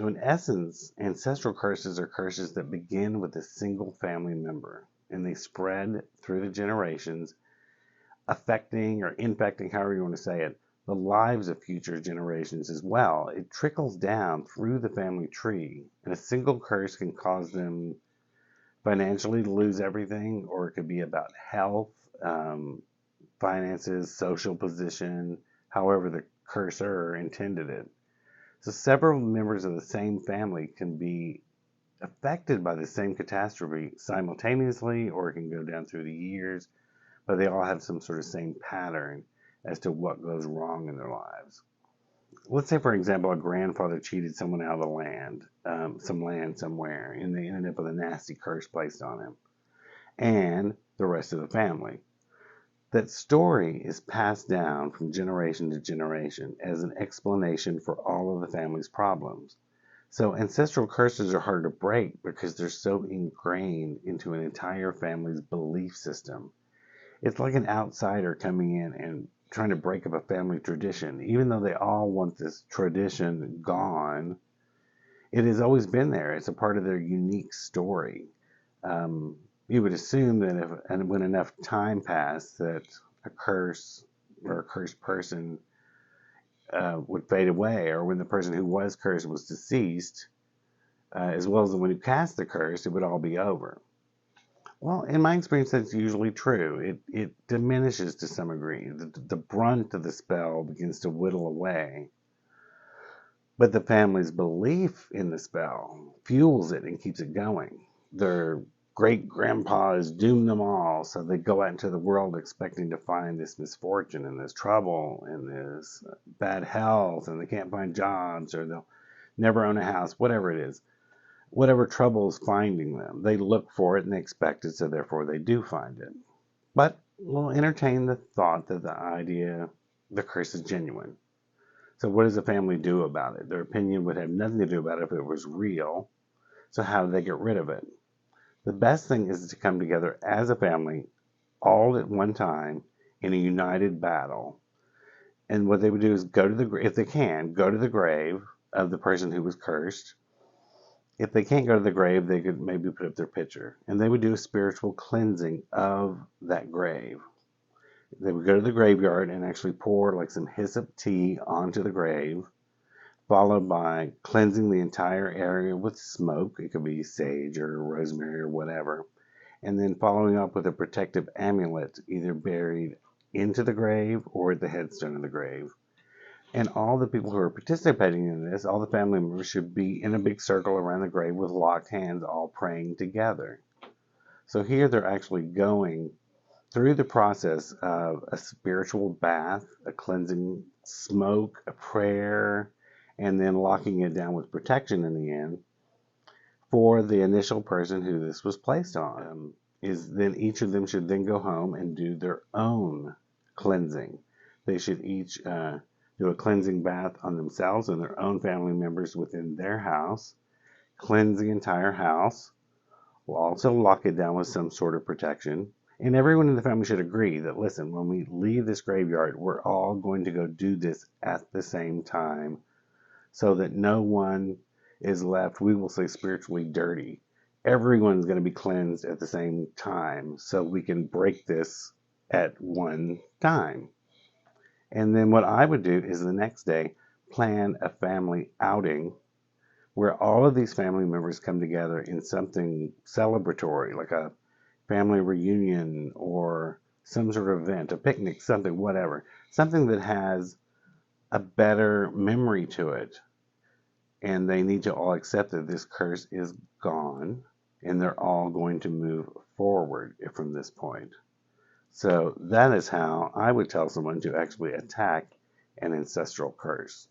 So in essence, ancestral curses are curses that begin with a single family member and they spread through the generations, affecting or infecting, however you want to say it, the lives of future generations as well. It trickles down through the family tree, and a single curse can cause them financially to lose everything, or it could be about health, finances, social position, however the cursor intended it. So several members of the same family can be affected by the same catastrophe simultaneously, or it can go down through the years, but they all have some sort of same pattern as to what goes wrong in their lives. Let's say, for example, a grandfather cheated someone out of the land, some land somewhere, and they ended up with a nasty curse placed on him and the rest of the family. That story is passed down from generation to generation as an explanation for all of the family's problems. So ancestral curses are hard to break because they're so ingrained into an entire family's belief system. It's like an outsider coming in and trying to break up a family tradition. Even though they all want this tradition gone, it has always been there. It's a part of their unique story. You would assume that if and when enough time passed, that a curse or a cursed person would fade away, or when the person who was cursed was deceased, as well as the one who cast the curse, it would all be over. Well, in my experience, that's usually true. It diminishes to some degree. The brunt of the spell begins to whittle away. But the family's belief in the spell fuels it and keeps it going. Their great grandpa has doomed them all, so they go out into the world expecting to find this misfortune and this trouble and this bad health, and they can't find jobs or they'll never own a house, whatever it is. Whatever trouble is finding them, they look for it and they expect it, so therefore they do find it. But we'll entertain the thought that the curse is genuine. So what does the family do about it? Their opinion would have nothing to do about it if it was real. So how do they get rid of it? The best thing is to come together as a family all at one time in a united battle. And what they would do is go to the, if they can, go to the grave of the person who was cursed. If they can't go to the grave, they could maybe put up their picture. And they would do a spiritual cleansing of that grave. They would go to the graveyard and actually pour like some hyssop tea onto the grave, followed by cleansing the entire area with smoke. It could be sage or rosemary or whatever. And then following up with a protective amulet, either buried into the grave or at the headstone of the grave. And all the people who are participating in this, all the family members should be in a big circle around the grave with locked hands, all praying together. So here they're actually going through the process of a spiritual bath, a cleansing smoke, a prayer, and then locking it down with protection in the end for the initial person who this was placed on. Is then each of them should then go home and do their own cleansing. They should each do a cleansing bath on themselves and their own family members within their house, cleanse the entire house. We'll also lock it down with some sort of protection. And everyone in the family should agree that, listen, when we leave this graveyard, we're all going to go do this at the same time so that no one is left, we will say, spiritually dirty. Everyone's going to be cleansed at the same time so we can break this at one time. And then what I would do is the next day plan a family outing where all of these family members come together in something celebratory, like a family reunion or some sort of event, a picnic, something, whatever. Something that has a better memory to it. And they need to all accept that this curse is gone and they're all going to move forward from this point. So that is how I would tell someone to actually attack an ancestral curse.